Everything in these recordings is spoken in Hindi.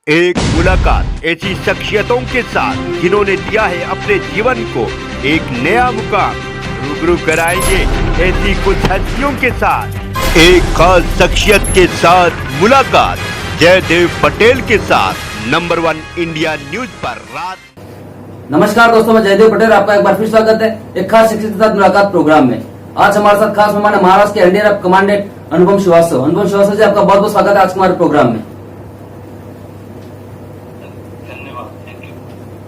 एक मुलाकात ऐसी शख्सियतों के साथ जिन्होंने दिया है अपने जीवन को एक नया मुकाम। रूबरू कराएंगे ऐसी कुछ हस्तियों के साथ एक खास शख्सियत के साथ मुलाकात जयदेव पटेल के साथ नंबर 1 इंडिया न्यूज पर रात। नमस्कार दोस्तों, मैं जयदेव पटेल, आपका एक बार फिर स्वागत है एक खास शख्सियत के साथ मुलाकात प्रोग्राम में। आज हमारे साथ खास मेहमान है महाराष्ट्र के एनडीआरएफ कमांडेंट अनुपम श्रीवास्तव। अनुपम श्रीवास्तव जी, आपका बहुत बहुत स्वागत है आज हमारे प्रोग्राम में।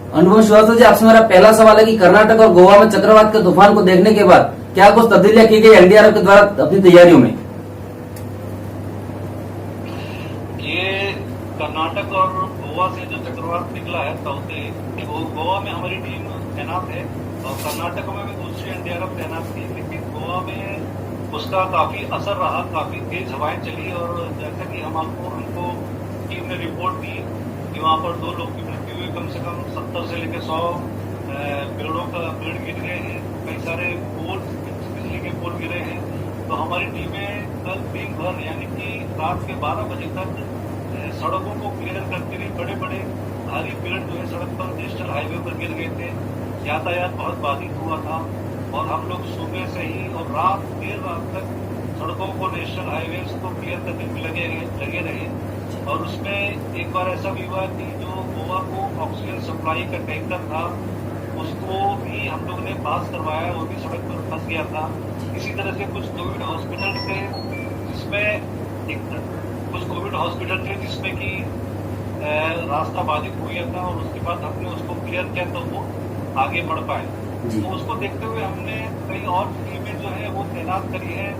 अनुपम श्रीवास्तव जी, आपसे मेरा पहला सवाल है कि कर्नाटक और गोवा में चक्रवात के तूफान को देखने के बाद क्या कुछ तब्दीलियां की गई एनडीआरएफ के द्वारा अपनी तैयारियों में? ये कर्नाटक और गोवा से जो चक्रवात निकला है ताउते, वो गोवा में हमारी टीम तैनात है और कर्नाटक में भी दूसरी एनडीआरएफ तैनात थी, लेकिन गोवा में उसका काफी असर रहा, काफी तेज हवाएं चली और जैसा कि हमको टीम ने रिपोर्ट दी कि वहां पर 2 लोग की मृत्यु हुई, कम से कम 70 से लेकर 100 पेड़ गिर गए हैं, कई सारे पोल, बिजली के पोल गिरे हैं। तो हमारी टीमें कल दिन भर यानी कि रात के 12 बजे तक सड़कों को क्लियर करती रही। बड़े बड़े भारी पेड़ जो है सड़क पर नेशनल हाईवे पर गिर गए थे, यातायात बहुत बाधित हुआ था और हम लोग सुबह से ही और देर रात तक सड़कों को, नेशनल हाईवे को क्लियर करने में लगे रहे। और उसमें एक बार ऐसा भी हुआ कि जो गोवा को ऑक्सीजन सप्लाई का टैंकर था उसको भी हम लोग ने पास करवाया, वो भी सड़क पर फंस गया था। इसी तरह से कुछ कोविड हॉस्पिटल थे जिसमें कि रास्ता बाधित हो गया था और उसके बाद हमने उसको क्लियर किया तो वो आगे बढ़ पाए। तो उसको देखते हुए हमने कई और टीमें जो है वो तैनात करी है।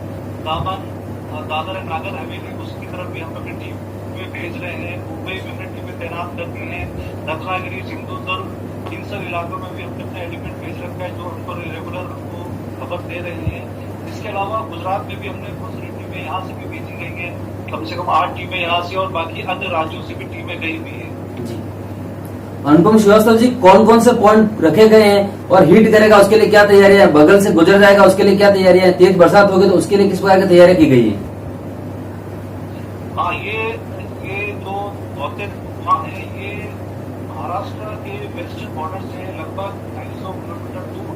दादर एंड नागर हवेली, उसकी तरफ भी हम अपनी टीम में भेज रहे हैं। मुंबई में अपनी टीमें तैनात करती हैं। रत्नागिरी, सिंधुदुर्ग, इन सब इलाकों में भी अपने एलिमेंट भेज रखा है जो उनको रेगुलर हमको खबर दे रही है। इसके अलावा गुजरात में भी हमने बहुत सारी टीमें यहाँ से भी भेजी गई हैं, कम से कम 8 टीमें यहाँ से और बाकी अन्य राज्यों से भी टीमें गई हुई है। अनुपम श्रीवास्तव जी, कौन कौन से पॉइंट रखे गए हैं और हीट करेगा उसके लिए क्या तैयारी है? बगल से गुजर जाएगा उसके लिए क्या तैयारी है? तेज बरसात होगी तो उसके लिए किस प्रकार की तैयारी की गई है? हाँ, ये जो भौतिक तूफान है ये महाराष्ट्र के वेस्टर्न बॉर्डर से लगभग 250 किलोमीटर दूर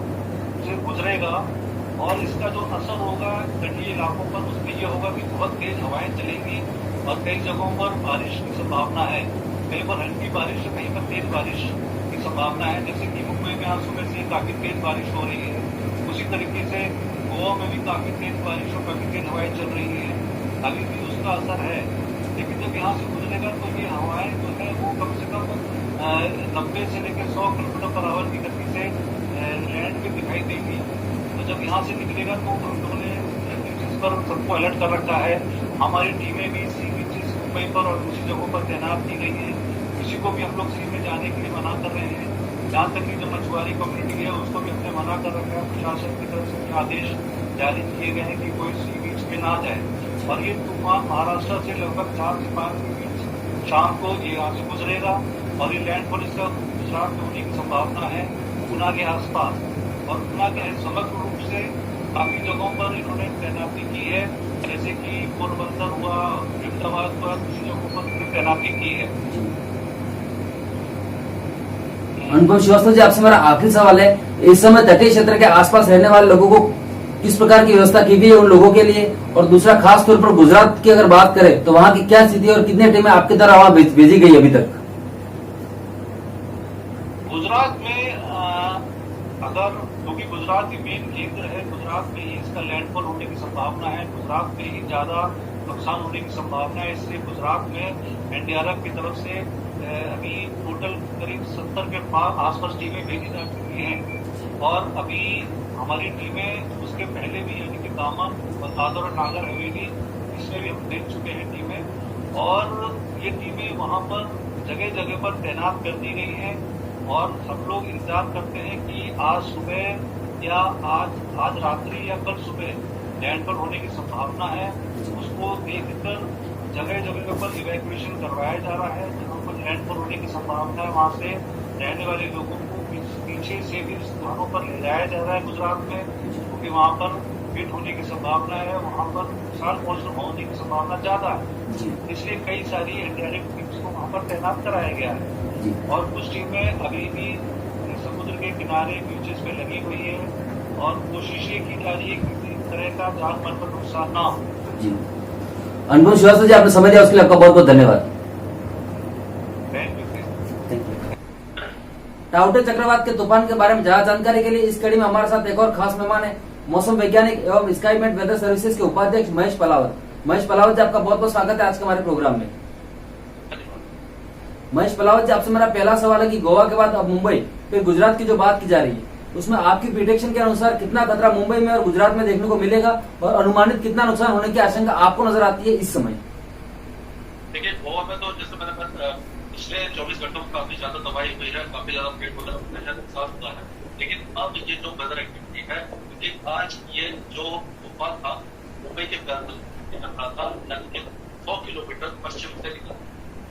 से गुजरेगा और इसका जो असर होगा तटीय इलाकों पर उसमें ये होगा कि बहुत तेज हवाएं चलेंगी और कई जगहों पर बारिश की संभावना है। कहीं पर हल्की बारिश, कहीं पर तेज बारिश की संभावना है। जैसे कि मुंबई में आज सुबह से काफी तेज बारिश हो रही है, उसी तरीके से गोवा में भी काफी तेज बारिश और काफी तेज हवाएं चल रही है। अभी भी उसका असर है, लेकिन जब यहाँ से गुजरेगा तो ये हवाएं जो है वो कम से कम 90 से लेकर 100 किलोमीटर पर आवर की गति से लैंड पे दिखाई देगी। तो जब यहाँ से निकलेगा तो हम लोगों ने बीचेस पर सबको अलर्ट कर रखा है। हमारी टीमें भी सी बीचेस मुंबई पर और दूसरी जगहों पर तैनात की गई है। किसी को भी हम लोग सी में जाने के लिए मना कर रहे हैं। जहाँ तक कि जो मछुआरी कम्युनिटी है उसको भी हमने मना कर रखा है। प्रशासन की तरफ से आदेश जारी किए गए हैं कि कोई सी बीच में ना जाए। और ये तूफान महाराष्ट्र से लगभग 4 से 5 के बीच शाम को ये यहाँ से गुजरेगा और ये लैंडफॉल इसका गुजरात में होने की संभावना है, पुणे के आसपास। और पुणे के समग्र रूप से काफी जगहों पर इन्होंने तैनाती की है, जैसे कि पोरबंदर हुआ, अहमदाबाद हुआ, दूसरी जगहों पर तैनाती की है। अनुपम श्रीवास्तव जी, आपसे मेरा आखिरी सवाल है, इस समय तटीय क्षेत्र के आसपास रहने वाले लोगों को किस प्रकार की व्यवस्था की गई है उन लोगों के लिए? और दूसरा, खास तौर पर गुजरात की अगर बात करें तो वहाँ की क्या स्थिति है और कितने टीमें आपकी तरह वहाँ भेजी गई अभी तक? गुजरात में क्योंकि गुजरात ही मेन केंद्र है, गुजरात में ही इसका लैंडफॉल होने की संभावना है, गुजरात में ही ज्यादा नुकसान होने की संभावना है। इसलिए गुजरात में एनडीआरएफ की तरफ से अभी टोटल करीब 70 के आसपास टीमें भेजी जा चुकी हैं और अभी हमारी टीमें उसके पहले भी यानी कि दामन, दादर और नागर हवेली, इसमें भी हम देख चुके हैं टीमें। और ये टीमें वहां पर जगह जगह पर तैनात कर दी गई हैं और सब लोग इंतजार करते हैं कि आज सुबह या आज रात्रि या कल सुबह लैंडफॉल होने की संभावना है। उसको देखकर जगह जगह पर इवैक्यूएशन करवाया जा रहा है। जहाँ पर लैंडफॉल होने की संभावना है वहां से रहने वाले लोगों को पीछे से भी स्थानों पर ले जाया जा रहा है गुजरात में, क्योंकि वहां पर हिट होने की संभावना है, वहाँ पर नुकसान होने की संभावना ज्यादा है। जी इसलिए कई सारी एनडीआरएफ टीम्स को वहाँ पर तैनात कराया गया है जी और कुछ टीमें अभी भी समुद्र के किनारे बीचेस पे लगी हुई है और कोशिश ये की जा रही है कि किसी तरह का जान माल पर नुकसान ना हो। जी। अनुपम श्रीवास्तव जी, आपने समय दिया उसके लिए आपका बहुत बहुत धन्यवाद। Thank you. टाउटे चक्रवात के तूफान के बारे में ज्यादा जानकारी के लिए इस कड़ी में हमारे साथ एक और खास मेहमान है, मौसम वैज्ञानिक एवं स्काईमेट वेदर सर्विसेज के उपाध्यक्ष महेश पलावत। महेश पलावत जी, आपका बहुत बहुत स्वागत है आज के हमारे प्रोग्राम में। महेश पलावत जी, आपसे मेरा पहला सवाल है कि गोवा के बाद अब मुंबई फिर गुजरात की जो बात की जा रही है, उसमें आपकी प्रिडिक्शन के अनुसार कितना खतरा मुंबई में और गुजरात में देखने को मिलेगा और अनुमानित कितना नुकसान होने की आशंका आपको नजर आती है इस समय? देखिए, गोवा में तो जैसे मैंने पिछले 24 घंटों में काफी ज्यादा तबाही हुई है, काफी ज्यादा पेड़ पौधा नुकसान हुआ है। लेकिन अब ये जो वेदर एक्टिविटी है, क्योंकि आज ये जो तूफान था मुंबई के रहा था लगभग 100 किलोमीटर पश्चिम से निकला,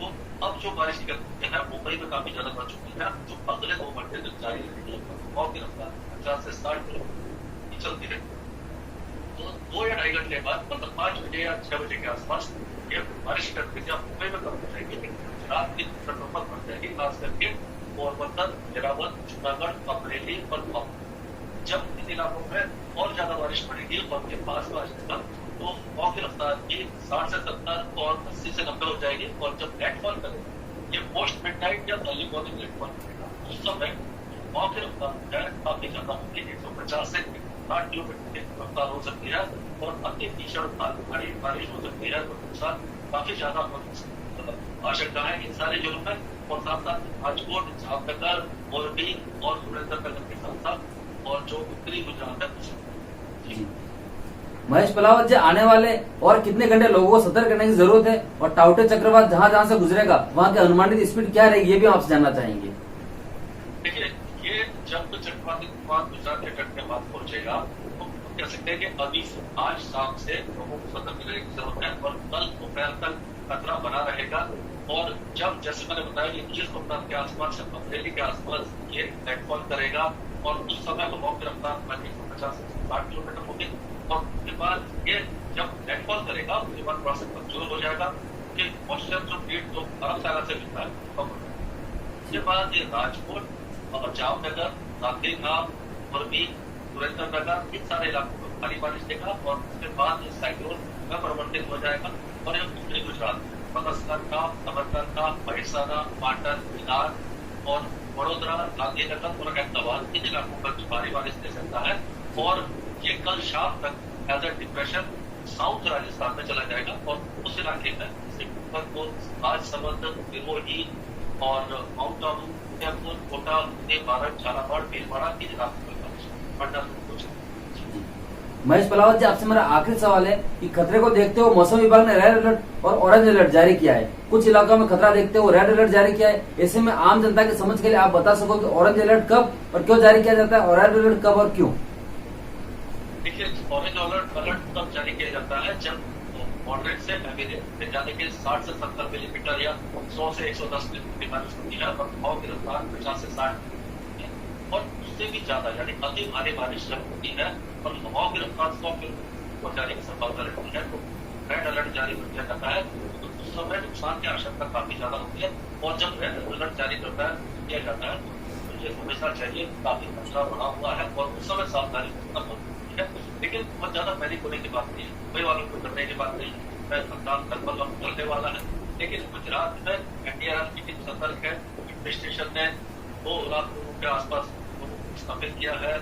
तो अब जो बारिश की गति है मुंबई में काफी ज्यादा बढ़ चुकी है, जो अगले 2 घंटे तक जारी रहेगी और की रफ्तार 50 से 60 किलोमीटर चलती रहेगी। तो 2 या 2.5 घंटे बाद मतलब 5 बजे या 6 बजे के आसपास ये बारिश की गतिविधियां मुंबई में कम हो जाएगी, लेकिन गुजरात की प्रमुख बढ़ जाएगी, खास करके पोरबंदर, वेरावल, जूनागढ़, अमरेली और भावनगर। जब इन इलाकों में और ज्यादा बारिश पड़ेगी और के पास तक तो हवा की रफ्तार की 60 से 70 और 80 से 90 हो जाएगी और जब लैंडफॉल करेगा ये पोस्ट मिडनाइट या अर्ली मॉर्निंग लैंडफॉल करेगा, उस समय हवा की रफ्तार है काफी ज्यादा होगी, 150 से 60 किलोमीटर की रफ्तार हो सकती है और अति भीषण भारी बारिश हो सकती है, तो नुकसान काफी ज्यादा हो सकता है। आशंका है इन सारे जिलों में और साथ साथ राजकोट, जामनगर, मोरबी और सुरेंद्रनगर के साथ साथ और जो उत्तरी गुजरात है। महेश पलावत जी, आने वाले और कितने घंटे लोगों को सतर्क करने की जरूरत है और टाउटे चक्रवात जहां जहां से गुजरेगा वहां की अनुमानित स्पीड क्या रहेगी, ये भी हम आपसे जानना चाहेंगे। देखिए, ये जब चक्रवाती तूफान गुजरात के तट के बाद पहुंचेगा तो कह सकते हैं कि अभी आज शाम से लोगों को सतर्क रहने की जरूरत है और कल दोपहर तक खतरा बना रहेगा। और जब जैसे मैंने बताया कि 20 अप्रैल के आसपास या अप्रैली के आसपास ये लैंडफॉल करेगा और उस समय हवा की रफ्तार 150 से 60 किलोमीटर होगी और उसके बाद ये जब लैंडफॉल करेगा उसके बाद थोड़ा सा कमजोर हो जाएगा क्योंकि मॉइस्चर जो हीट जो अरब सागर से मिलता है कम हो जाएगा। उसके बाद ये राजकोट और जामनगर, गांधीधाम, मोरबी, सुरेंद्रनगर इन सारे इलाकों में भारी बारिश देगा और उसके बाद ये साइक्लोन में परिवर्तित हो जाएगा और ये उत्तरी गुजरात बनासकांठा, साबरकांठा, महेसाणा, पाटन, बिहार और वडोदरा, गांधीनगर और अहमदाबाद इन इलाकों पर भारी बारिश दे सकता है और ये कल शाम तक as a depression south Rajasthan में चला जाएगा और उस इलाके में को राजसमंद, सिरोही और माउंट आबू, उदयपुर, कोटा, बारह, झालावाड़, भीलवाड़ा इन इलाकों में बारिश पड़ना शुरू हो जाएगी। महेश पलावत जी, आपसे मेरा आखिरी सवाल है कि खतरे को देखते हुए मौसम विभाग ने रेड अलर्ट और ऑरेंज अलर्ट जारी किया है। कुछ इलाकों में खतरा देखते हुए रेड अलर्ट जारी किया है। ऐसे में आम जनता की समझ के लिए आप बता सको कि ऑरेंज अलर्ट कब और क्यों जारी किया जाता है और रेड अलर्ट कब और क्यों? देखिए, ऑरेंज अलर्ट तब जारी किया जाता है जब मॉडरेट से हैवी रेन यानी कि 60 से 70 मिलीमीटर या 100 से 110 मिलीमीटर बारिश होती है और हवा की रफ्तार 50 से 60 और उससे भी ज्यादा यानी अति भारी बारिश जब होती है और हवा की रफ्तार 100 किलोमीटर पर जाने की संभावना रहती है तो रेड अलर्ट जारी कर दिया जाता है। तो उस समय नुकसान की आशंका काफी ज्यादा होती है और जब रेड अलर्ट जारी किया जाता है तो ये हमेशा चाहिए काफी खतरा बढ़ा हुआ है और उस समय सावधानी रखना बहुत जरूरी है। लेकिन बहुत ज्यादा पैनिक होने की बात नहीं है, मुंबई वालों को करने की बात नहीं है, मैं मतदान कल करने वाला है। लेकिन गुजरात में एनडीआरएफ की टीम सतर्क है, पुलिस स्टेशन ने 2 लाख लोगों के आसपास लोगों को स्थापित किया है,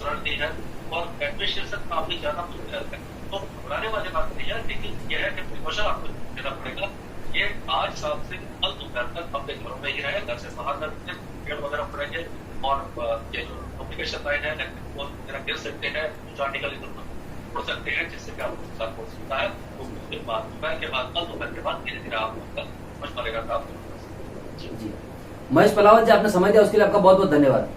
शरण दी है और एडमिनिस्ट्रेशन काफी ज्यादा प्रिपेयर है। तो घबराने वाली बात नहीं है, लेकिन यह है कि प्रिकॉशन आपको लेना पड़ेगा। ये आज शाम से कल दोपहर तक अपने घरों में ही रहे, घर से बाहर न निकले, पेड़ वगैरह पड़ेंगे और ये जो कम्युनिकेशन लाइन है वगैरह गिर सकते हैं, कुछ आर्टिकल इधर उड़ सकते हैं जिससे कि आपको नुकसान हो सकता है। तो उसके बाद दोपहर के बाद कल दोपहर के बाद धीरे धीरे आपको समझ पड़ेगा काम। जी महेश पलावत जी, आपने समय दिया उसके लिए आपका बहुत बहुत धन्यवाद।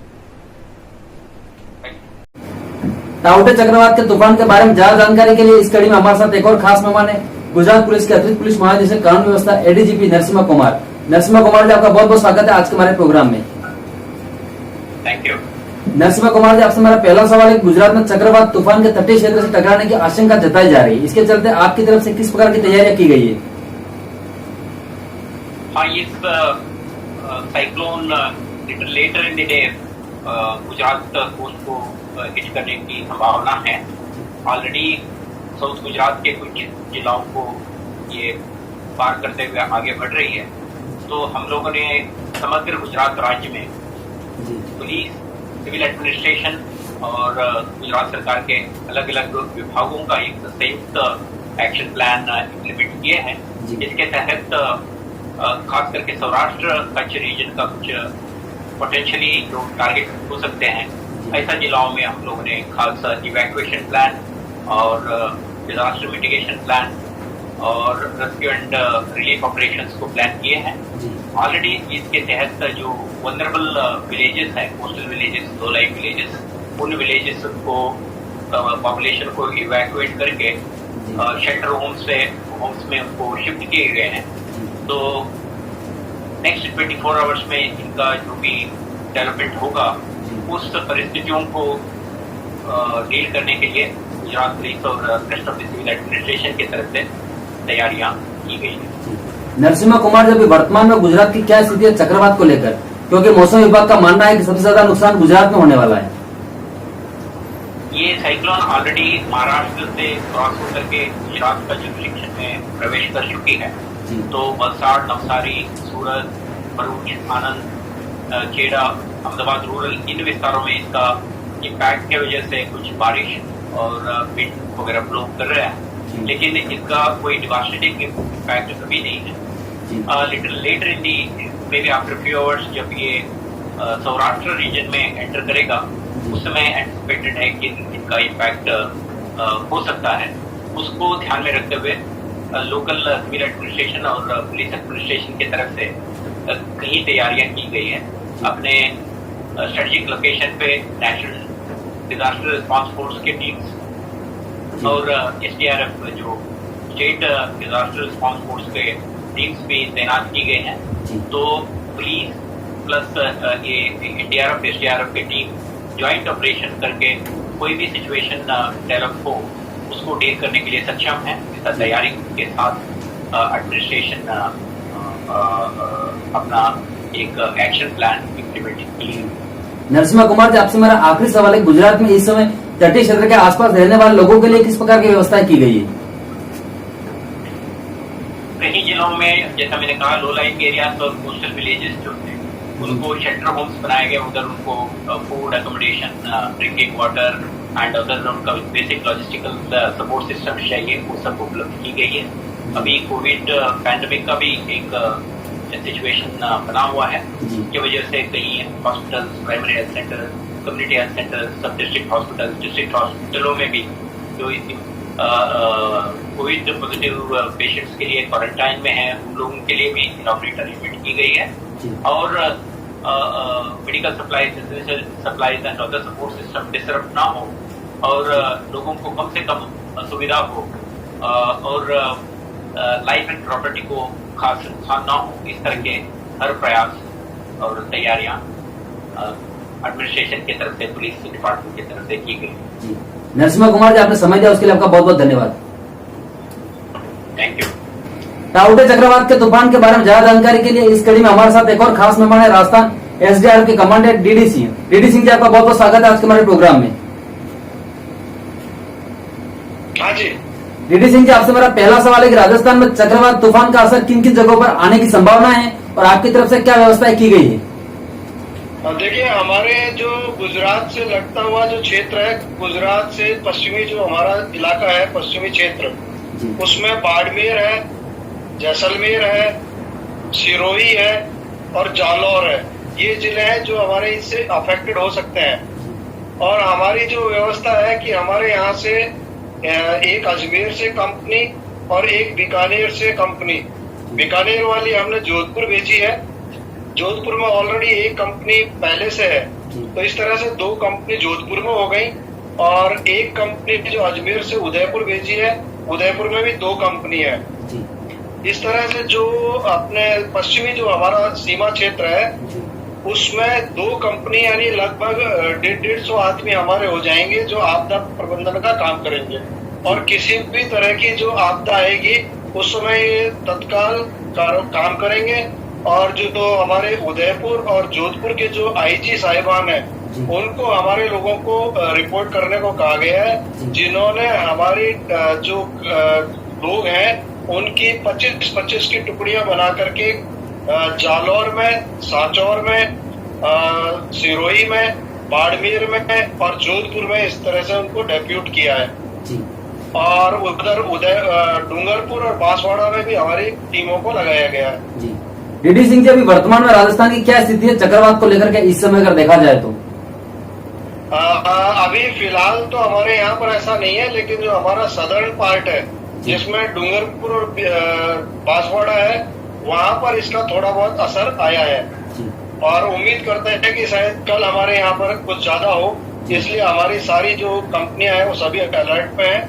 टाउटे चक्रवात के तूफान के बारे में ज्यादा जानकारी के लिए इस कड़ी में हमारे साथ एक और खास मेहमान है, गुजरात पुलिस के अतिरिक्त पुलिस महानिदेशक कानून व्यवस्था एडीजीपी नरसिम्हा कुमार। नरसिम्हा कुमार जी, आपका बहुत बहुत स्वागत है आज के हमारे प्रोग्राम में। Thank you. नरसिम्हा कुमार जी, आपसे हमारा पहला सवाल है, गुजरात में चक्रवात तूफान के तटीय क्षेत्र से टकराने की आशंका जताई जा रही है, इसके चलते आपकी तरफ से किस प्रकार की तैयारियां की गई है? हाँ, इस cyclone little later in the day Gujarat coast को हिट करने की संभावना है। ऑलरेडी साउथ गुजरात के कुछ जिलों को ये पार करते हुए आगे बढ़ रही है। तो हम लोगों ने समग्र गुजरात राज्य में पुलिस, सिविल एडमिनिस्ट्रेशन और गुजरात सरकार के अलग अलग विभागों का एक संयुक्त एक्शन प्लान इम्प्लीमेंट किए हैं, जिसके तहत खास करके सौराष्ट्र कच्छ रीजन का कुछ पोटेंशियली जो टारगेट हो सकते हैं, ऐसा जिलों में हम लोगों ने खास इवैक्यूएशन प्लान और डिजास्टर मिटिगेशन प्लान और रेस्क्यू एंड रिलीफ ऑपरेशंस को प्लान किए हैं। ऑलरेडी इसके तहत जो वनरेबल विलेजेस हैं, coastal villages, low lying villages, उन विलेजेस को पॉपुलेशन को इवैक्यूएट करके शेल्टर होम्स में उनको शिफ्ट किए गए हैं। तो नेक्स्ट 24 आवर्स में इनका जो भी डेवलपमेंट होगा, उस परिस्थितियों को डील करने के लिए गुजरात पुलिस और rest of the civil administration की तरफ से तैयारियां की गई हैं। नरसिम्हा कुमार, जब वर्तमान में गुजरात की क्या स्थिति है चक्रवात को लेकर, क्योंकि मौसम विभाग का मानना है कि सबसे ज्यादा नुकसान गुजरात में होने वाला है? ये साइक्लोन ऑलरेडी महाराष्ट्र से क्रॉस होकर के गुजरात का जुरिडिक्शन में प्रवेश कर चुकी है। तो वलसाड़, नवसारी, सूरत, भरूच, आनंद, खेड़ा, अहमदाबाद रूरल, इन विस्तारों में इसका इम्पैक्ट की वजह से कुछ बारिश और विंड वगैरह ब्लो कर रहा है, लेकिन इसका कोई डिवास्टेटिंग इम्पैक्ट कभी नहीं है। Little later in the may be after few hours जब ये सौराष्ट्र रीजन में एंटर करेगा, उस समय एंटिसिपेटेड है कि इनका इम्पैक्ट हो सकता है। उसको ध्यान में रखते हुए लोकल सिविल एडमिनिस्ट्रेशन और पुलिस एडमिनिस्ट्रेशन की तरफ से कई तैयारियां की गई है। अपने स्ट्रेटेजिक लोकेशन पे नेशनल डिजास्टर रिस्पांस फोर्स की टीम्स और SDRF जो स्टेट डिजास्टर रिस्पांस फोर्स के टीम्स भी तैनात की गई हैं। तो पुलिस प्लस ये NDRF, SDRF की टीम ज्वाइंट ऑपरेशन करके कोई भी सिचुएशन डेवलप हो उसको डील करने के लिए सक्षम है। इसका तैयारी के साथ एडमिनिस्ट्रेशन अपना एक एक्शन प्लान इम्प्लीमेंट की। नरसिम्हा कुमार जी, आपसे मेरा आखिरी सवाल है, गुजरात में इस समय तटीय क्षेत्र के आसपास रहने वाले लोगों के लिए किस प्रकार की व्यवस्था की गई है? कई जिलों में, जैसा मैंने कहा, लो लाइंग एरियाज और कोस्टल विलेजेस जो थे उनको शेल्टर होम्स बनाए गए। उधर उनको food, accommodation, drinking water and other उनका बेसिक लॉजिस्टिकल सपोर्ट सिस्टम चाहिए, वो सब उपलब्ध की गई है। अभी कोविड पैंडेमिक का भी एक सिचुएशन बना हुआ है, जिसकी वजह से कई hospitals, primary health centre, community health centre, सब डिस्ट्रिक्ट हॉस्पिटल, डिस्ट्रिक्ट हॉस्पिटलों में भी जो कोविड पॉजिटिव पेशेंट्स के लिए क्वारंटाइन में है, उन लोगों के लिए भी इनॉपरेट अरेंजमेंट की गई है। और medical supplies, essential supplies and other support system disturb ना हो और लोगों को कम से कम सुविधा हो और लाइफ एंड प्रॉपर्टी को खास नुकसान ना हो, इस तरह के हर प्रयास और तैयारियां एडमिनिस्ट्रेशन की तरफ से, पुलिस डिपार्टमेंट की तरफ से की गई। नरसिम्हा कुमार जी, आपने समय दिया उसके लिए आपका बहुत बहुत धन्यवाद। Thank you. टाउटे चक्रवात के तूफान के बारे में ज्यादा जानकारी के लिए इस कड़ी में हमारे साथ एक और खास मेहमान है, राजस्थान SDRF के commandant DD Singh. DD Singh ji, आपका बहुत बहुत स्वागत है आज के हमारे प्रोग्राम में। हाँ जी। DD सिंह जी, आपसे मेरा पहला सवाल है कि राजस्थान में चक्रवात तूफान का असर किन किन जगहों पर आने की संभावना है और आपकी तरफ से क्या व्यवस्थाएं की गई है? देखिए, हमारे जो गुजरात से लगता हुआ जो क्षेत्र है, गुजरात से पश्चिमी जो हमारा इलाका है, पश्चिमी क्षेत्र, उसमें बाड़मेर है, जैसलमेर है, सिरोही है और जालौर है। ये जिले हैं जो हमारे इससे अफेक्टेड हो सकते हैं। और हमारी जो व्यवस्था है कि हमारे यहाँ से एक अजमेर से कंपनी और एक बीकानेर से कंपनी, बीकानेर वाली हमने जोधपुर भेजी है। जोधपुर में ऑलरेडी एक कंपनी पहले से है, तो इस तरह से 2 कंपनी जोधपुर में हो गई और एक कंपनी जो अजमेर से उदयपुर भेजी है, उदयपुर में भी 2 कंपनी है। इस तरह से जो अपने पश्चिमी जो हमारा सीमा क्षेत्र है उसमें 2 कंपनी यानी लगभग 150 आदमी हमारे हो जाएंगे जो आपदा प्रबंधन का काम करेंगे। और किसी भी तरह की जो आपदा आएगी उस समय ये तत्काल काम करेंगे। और जो हमारे उदयपुर और जोधपुर के जो आईजी साहिबान है उनको हमारे लोगों को रिपोर्ट करने को कहा गया है, जिन्होंने हमारी जो लोग हैं उनकी 25-25 की टुकड़ियां बना करके जालौर में, सांचौर में, सिरोही में, बाड़मेर में और जोधपुर में इस तरह से उनको डेप्यूट किया है। और उधर डूंगरपुर और बांसवाड़ा में भी हमारी टीमों को लगाया गया है। जी डीडी सिंह जी, अभी वर्तमान में राजस्थान की क्या स्थिति है चक्रवात को लेकर के इस समय अगर देखा जाए तो? अभी फिलहाल तो हमारे यहाँ पर ऐसा नहीं है, लेकिन जो हमारा सदर्न पार्ट है जिसमें डूंगरपुर और बांसवाड़ा है वहाँ पर इसका थोड़ा बहुत असर आया है। और उम्मीद करते हैं कि शायद कल हमारे यहाँ पर कुछ ज्यादा हो, इसलिए हमारी सारी जो कंपनियां हैं वो सभी अलर्ट पे हैं।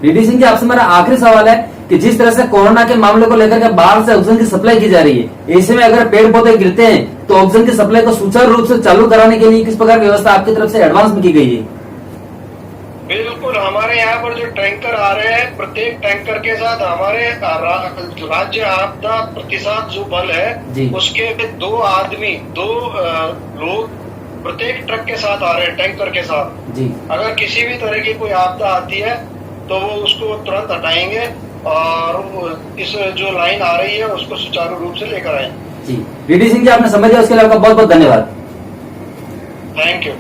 डीडी सिंह जी, आपसे मेरा आखिरी सवाल है कि जिस तरह से कोरोना के मामले को लेकर के बाहर से ऑक्सीजन की सप्लाई की जा रही है, ऐसे में अगर पेड़ पौधे गिरते हैं तो ऑक्सीजन की सप्लाई को सुचारू रूप से चालू कराने के लिए किस प्रकार की व्यवस्था आपकी तरफ से एडवांस में की गई है? बिल्कुल, हमारे यहाँ पर जो टैंकर आ रहे हैं प्रत्येक टैंकर के साथ हमारे राज्य आपदा प्रतिसाद जो बल है उसके 2 आदमी 2 लोग प्रत्येक ट्रक के साथ आ रहे हैं, टैंकर के साथ। अगर किसी भी तरह की कोई आपदा आती है तो वो उसको तुरंत हटाएंगे और इस जो लाइन आ रही है उसको सुचारू रूप से लेकर आएंगे। जी डीडी सिंह जी, आपने समझ लिया, उसके लिए आपका बहुत बहुत धन्यवाद। Thank you.